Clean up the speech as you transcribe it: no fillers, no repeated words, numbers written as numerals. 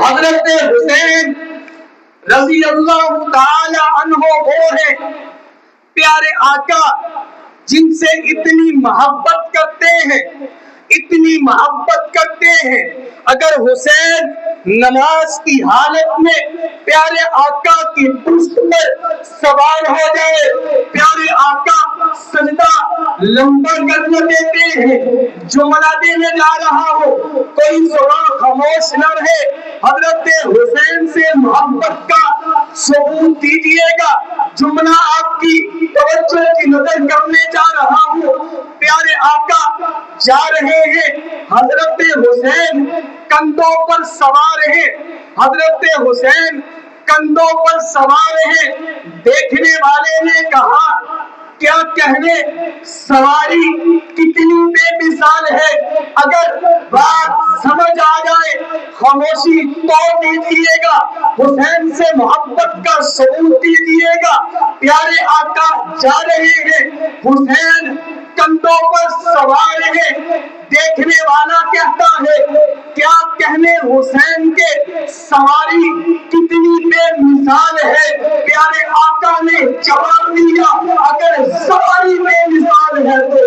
حضرت حسین رضی اللہ تعالی عنہ وہ ہے پیارے آقا جن سے اتنی محبت کرتے ہیں، اتنی محبت کرتے ہیں۔ اگر حسین نماز کی حالت میں پیارے آقا کی پشت پر سوار ہو جائے، پیارے آقا سجدہ لمبا کرنے دیتے ہیں، جملہ دینے جا رہا ہو، کوئی زبان خاموش نہ رہے، حضرت حسین سے محبت کا ثبوت دیجیے گا۔ جملہ آپ کی توجہ کی نظر کرنے جا رہا ہوں، پیارے آقا جا رہے ہیں، حضرت حسین کندھوں پر سوار ہیں، حضرت حسین کندھوں پر سوار ہیں۔ دیکھنے والے نے کہا کیا کہنے، سواری کتنی بے مثال ہے، اگر بات سمجھ آ جائے خاموشی توڑ دیجیے گا، حسین سے محبت کا ثبوت دیجیے گا۔ پیارے آقا جا رہے ہیں، حسین کندھوں پر سوار ہے، دیکھنے والا کہتا ہے کیا کہنے حسین کے سواری کتنی بے مثال ہے۔ پیارے آقا نے جواب دیا اگر سواری بے مثال ہے تو